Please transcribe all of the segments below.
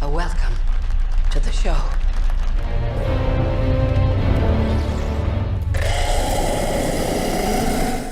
welcome to the show.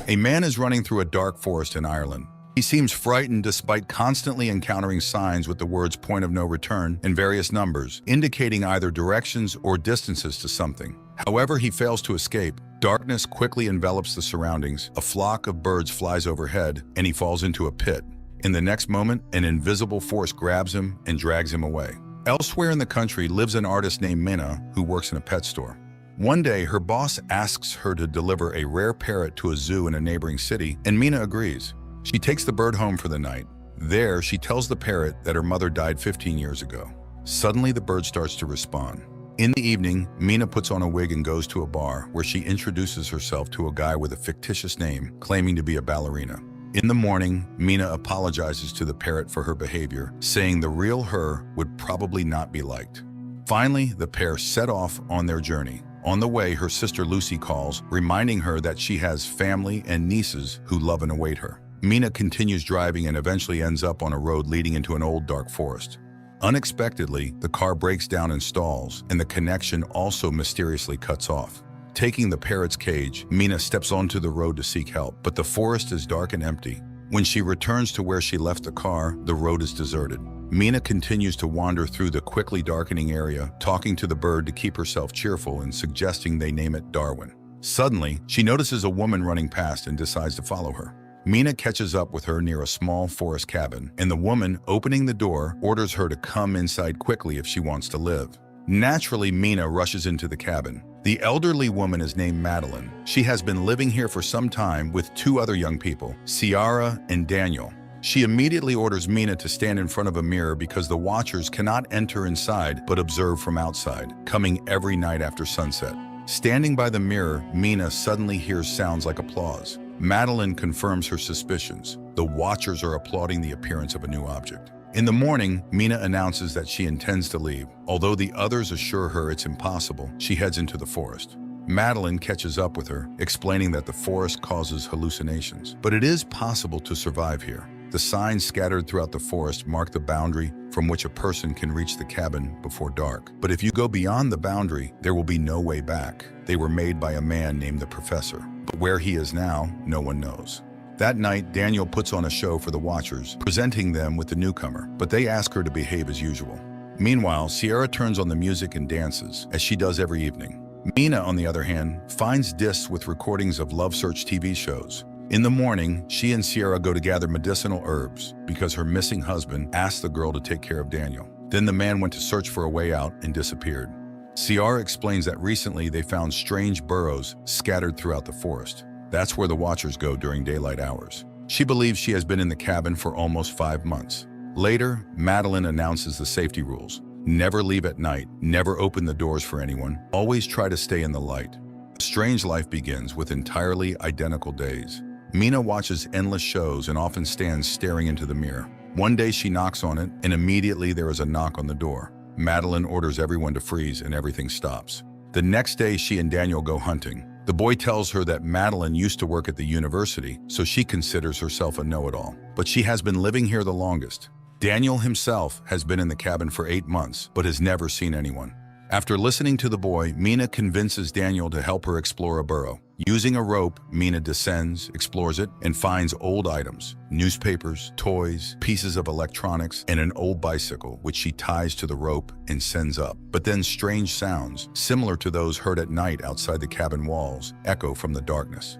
A man is running through a dark forest in Ireland. He seems frightened despite constantly encountering signs with the words "point of no return" and various numbers, indicating either directions or distances to something. However, he fails to escape. Darkness quickly envelops the surroundings, a flock of birds flies overhead, and he falls into a pit. In the next moment, an invisible force grabs him and drags him away. Elsewhere in the country lives an artist named Minna who works in a pet store. One day, her boss asks her to deliver a rare parrot to a zoo in a neighboring city, and Minna agrees. She takes the bird home for the night. There, she tells the parrot that her mother died 15 years ago. Suddenly, the bird starts to respond. In the evening, Minna puts on a wig and goes to a bar where she introduces herself to a guy with a fictitious name, claiming to be a ballerina. In the morning, Minna apologizes to the parrot for her behavior, saying the real her would probably not be liked. Finally, the pair set off on their journey. On the way, her sister Lucy calls, reminding her that she has family and nieces who love and await her. Minna continues driving and eventually ends up on a road leading into an old dark forest. Unexpectedly, the car breaks down and stalls, and the connection also mysteriously cuts off. Taking the parrot's cage, Minna steps onto the road to seek help, but the forest is dark and empty. When she returns to where she left the car, the road is deserted. Minna continues to wander through the quickly darkening area, talking to the bird to keep herself cheerful and suggesting they name it Darwin. Suddenly, she notices a woman running past and decides to follow her. Minna catches up with her near a small forest cabin, and the woman, opening the door, orders her to come inside quickly if she wants to live. Naturally, Minna rushes into the cabin. The elderly woman is named Madeline. She has been living here for some time with two other young people, Ciara and Daniel. She immediately orders Minna to stand in front of a mirror because the watchers cannot enter inside but observe from outside, coming every night after sunset. Standing by the mirror, Minna suddenly hears sounds like applause. Madeline confirms her suspicions. The watchers are applauding the appearance of a new object. In the morning, Minna announces that she intends to leave. Although the others assure her it's impossible, she heads into the forest. Madeline catches up with her, explaining that the forest causes hallucinations, but it is possible to survive here. The signs scattered throughout the forest mark the boundary from which a person can reach the cabin before dark. But if you go beyond the boundary, there will be no way back. They were made by a man named the Professor, but where he is now, no one knows. That night, Daniel puts on a show for the watchers, presenting them with the newcomer, but they ask her to behave as usual. Meanwhile, Ciara turns on the music and dances, as she does every evening. Minna, on the other hand, finds discs with recordings of Love Search TV shows. In the morning, she and Ciara go to gather medicinal herbs because her missing husband asked the girl to take care of Daniel. Then the man went to search for a way out and disappeared. Ciara explains that recently they found strange burrows scattered throughout the forest. That's where the watchers go during daylight hours. She believes she has been in the cabin for almost 5 months. Later, Madeline announces the safety rules. Never leave at night, never open the doors for anyone, always try to stay in the light. A strange life begins with entirely identical days. Minna watches endless shows and often stands staring into the mirror. One day she knocks on it, and immediately there is a knock on the door. Madeline orders everyone to freeze and everything stops. The next day she and Daniel go hunting. The boy tells her that Madeline used to work at the university, so she considers herself a know-it-all. But she has been living here the longest. Daniel himself has been in the cabin for 8 months, but has never seen anyone. After listening to the boy, Minna convinces Daniel to help her explore a burrow. Using a rope, Minna descends, explores it, and finds old items, newspapers, toys, pieces of electronics, and an old bicycle, which she ties to the rope and sends up. But then strange sounds, similar to those heard at night outside the cabin walls, echo from the darkness.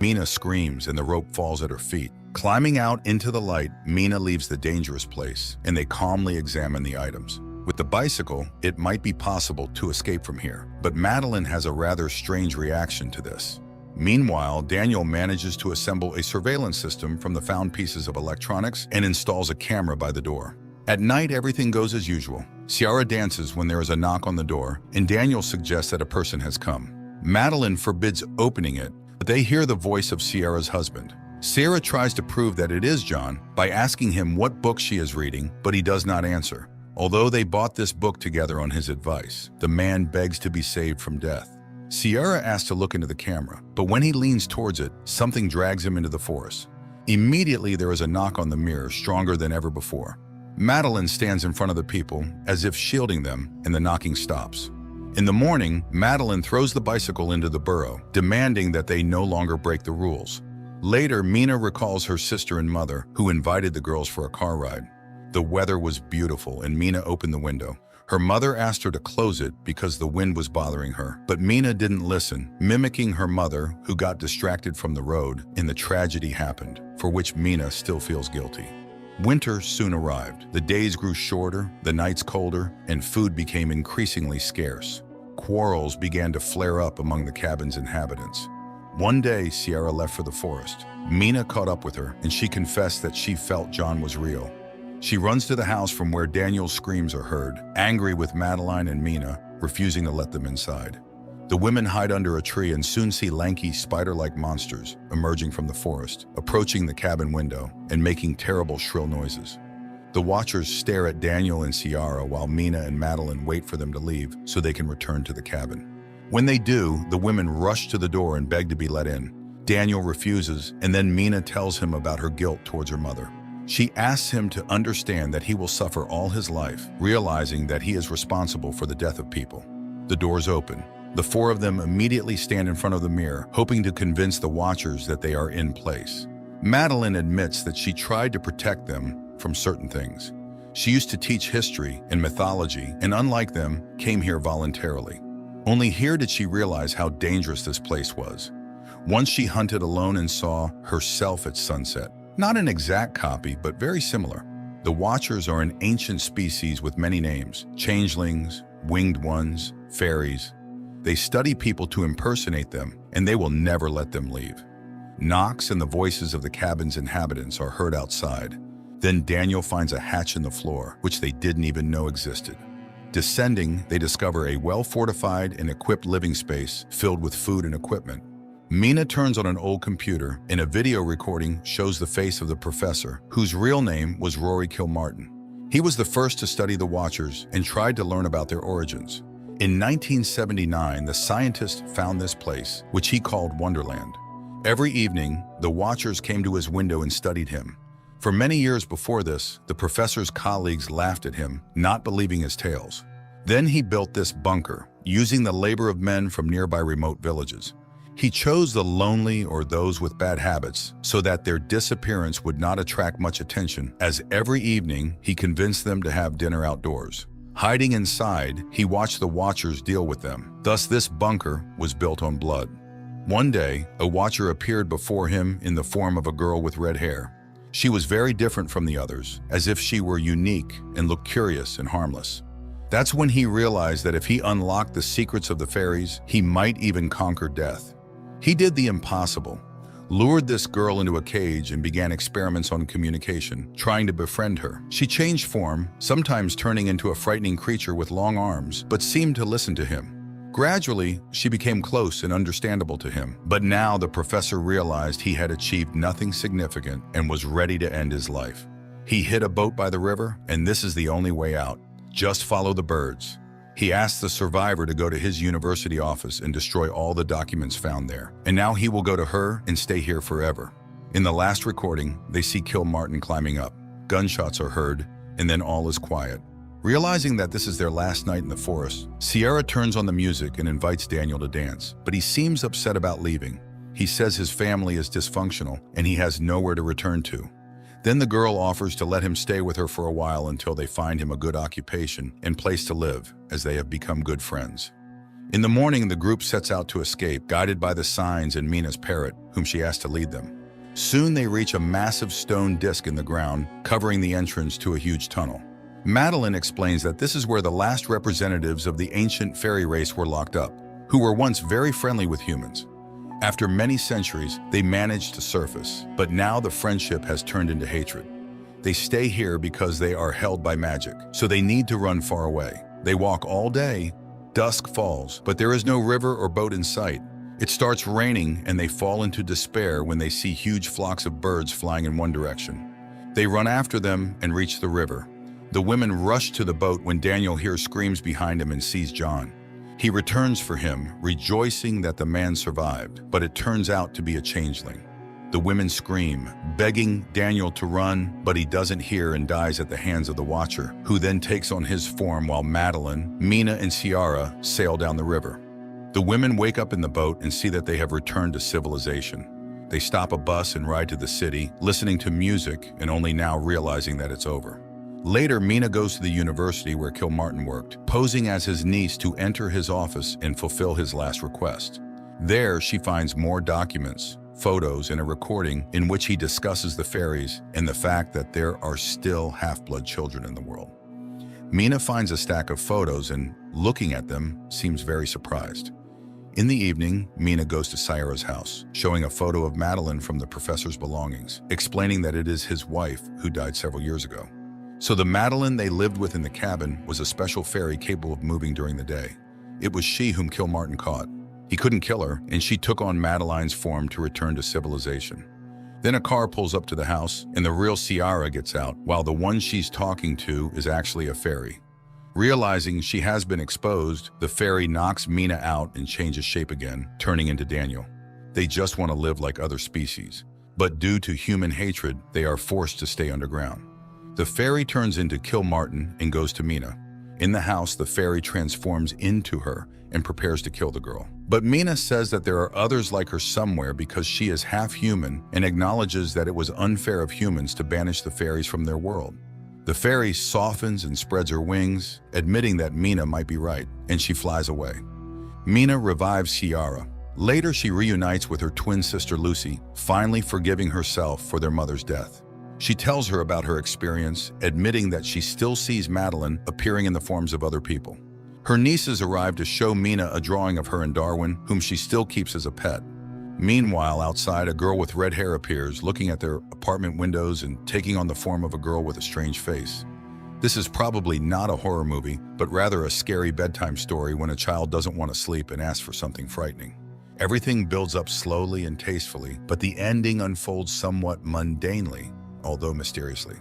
Minna screams and the rope falls at her feet. Climbing out into the light, Minna leaves the dangerous place, and they calmly examine the items. With the bicycle, it might be possible to escape from here, but Madeline has a rather strange reaction to this. Meanwhile, Daniel manages to assemble a surveillance system from the found pieces of electronics and installs a camera by the door. At night, everything goes as usual. Ciara dances when there is a knock on the door, and Daniel suggests that a person has come. Madeline forbids opening it, but they hear the voice of Ciara's husband. Ciara tries to prove that it is John by asking him what book she is reading, but he does not answer. Although they bought this book together on his advice, the man begs to be saved from death. Ciara asks to look into the camera, but when he leans towards it, something drags him into the forest. Immediately, there is a knock on the mirror, stronger than ever before. Madeline stands in front of the people, as if shielding them, and the knocking stops. In the morning, Madeline throws the bicycle into the burrow, demanding that they no longer break the rules. Later, Mina recalls her sister and mother, who invited the girls for a car ride. The weather was beautiful, and Mina opened the window. Her mother asked her to close it because the wind was bothering her, but Mina didn't listen, mimicking her mother, who got distracted from the road, and the tragedy happened, for which Mina still feels guilty. Winter soon arrived. The days grew shorter, the nights colder, and food became increasingly scarce. Quarrels began to flare up among the cabin's inhabitants. One day, Sierra left for the forest. Mina caught up with her, and she confessed that she felt John was real. She runs to the house from where Daniel's screams are heard, angry with Madeline and Mina, refusing to let them inside. The women hide under a tree and soon see lanky, spider-like monsters emerging from the forest, approaching the cabin window and making terrible, shrill noises. The watchers stare at Daniel and Sierra while Mina and Madeline wait for them to leave so they can return to the cabin. When they do, the women rush to the door and beg to be let in. Daniel refuses, and then Mina tells him about her guilt towards her mother. She asks him to understand that he will suffer all his life, realizing that he is responsible for the death of people. The doors open. The four of them immediately stand in front of the mirror, hoping to convince the watchers that they are in place. Madeline admits that she tried to protect them from certain things. She used to teach history and mythology, and unlike them, came here voluntarily. Only here did she realize how dangerous this place was. Once she hunted alone and saw herself at sunset. Not an exact copy, but very similar. The Watchers are an ancient species with many names: changelings, winged ones, fairies. They study people to impersonate them, and they will never let them leave. Knocks and the voices of the cabin's inhabitants are heard outside. Then Daniel finds a hatch in the floor, which they didn't even know existed. Descending, they discover a well-fortified and equipped living space filled with food and equipment. Mina turns on an old computer, and a video recording shows the face of the professor, whose real name was Rory Kilmartin. He was the first to study the Watchers and tried to learn about their origins. In 1979, the scientist found this place, which he called Wonderland. Every evening, the Watchers came to his window and studied him. For many years before this, the professor's colleagues laughed at him, not believing his tales. Then he built this bunker, using the labor of men from nearby remote villages. He chose the lonely or those with bad habits so that their disappearance would not attract much attention, as every evening he convinced them to have dinner outdoors. Hiding inside, he watched the Watchers deal with them. Thus, this bunker was built on blood. One day, a Watcher appeared before him in the form of a girl with red hair. She was very different from the others, as if she were unique and looked curious and harmless. That's when he realized that if he unlocked the secrets of the fairies, he might even conquer death. He did the impossible, lured this girl into a cage and began experiments on communication, trying to befriend her. She changed form, sometimes turning into a frightening creature with long arms, but seemed to listen to him. Gradually, she became close and understandable to him. But now the professor realized he had achieved nothing significant and was ready to end his life. He hid a boat by the river, and this is the only way out. Just follow the birds. He asked the survivor to go to his university office and destroy all the documents found there. And now he will go to her and stay here forever. In the last recording, they see Kilmartin climbing up. Gunshots are heard, and then all is quiet. Realizing that this is their last night in the forest, Sierra turns on the music and invites Daniel to dance, but he seems upset about leaving. He says his family is dysfunctional and he has nowhere to return to. Then the girl offers to let him stay with her for a while until they find him a good occupation and place to live, as they have become good friends. In the morning, the group sets out to escape, guided by the signs and Mina's parrot, whom she asked to lead them. Soon they reach a massive stone disc in the ground, covering the entrance to a huge tunnel. Madeline explains that this is where the last representatives of the ancient fairy race were locked up, who were once very friendly with humans. After many centuries, they managed to surface, but now the friendship has turned into hatred. They stay here because they are held by magic, so they need to run far away. They walk all day, dusk falls, but there is no river or boat in sight. It starts raining and they fall into despair when they see huge flocks of birds flying in one direction. They run after them and reach the river. The women rush to the boat when Daniel hears screams behind him and sees John. He returns for him, rejoicing that the man survived, but it turns out to be a changeling. The women scream, begging Daniel to run, but he doesn't hear and dies at the hands of the Watcher, who then takes on his form while Madeline, Mina, and Ciara sail down the river. The women wake up in the boat and see that they have returned to civilization. They stop a bus and ride to the city, listening to music and only now realizing that it's over. Later, Mina goes to the university where Kilmartin worked, posing as his niece to enter his office and fulfill his last request. There, she finds more documents, photos, and a recording in which he discusses the fairies and the fact that there are still half-blood children in the world. Mina finds a stack of photos and, looking at them, seems very surprised. In the evening, Mina goes to Ciara's house, showing a photo of Madeline from the professor's belongings, explaining that it is his wife who died several years ago. So the Madeline they lived with in the cabin was a special fairy capable of moving during the day. It was she whom Kilmartin caught. He couldn't kill her, and she took on Madeline's form to return to civilization. Then a car pulls up to the house, and the real Ciara gets out, while the one she's talking to is actually a fairy. Realizing she has been exposed, the fairy knocks Mina out and changes shape again, turning into Daniel. They just want to live like other species, but due to human hatred, they are forced to stay underground. The fairy turns into Kilmartin and goes to Mina. In the house, the fairy transforms into her and prepares to kill the girl. But Mina says that there are others like her somewhere because she is half human and acknowledges that it was unfair of humans to banish the fairies from their world. The fairy softens and spreads her wings, admitting that Mina might be right, and she flies away. Mina revives Ciara. Later, she reunites with her twin sister Lucy, finally forgiving herself for their mother's death. She tells her about her experience, admitting that she still sees Madeline appearing in the forms of other people. Her nieces arrive to show Mina a drawing of her and Darwin, whom she still keeps as a pet. Meanwhile, outside, a girl with red hair appears, looking at their apartment windows and taking on the form of a girl with a strange face. This is probably not a horror movie, but rather a scary bedtime story when a child doesn't want to sleep and asks for something frightening. Everything builds up slowly and tastefully, but the ending unfolds somewhat mundanely, although mysteriously.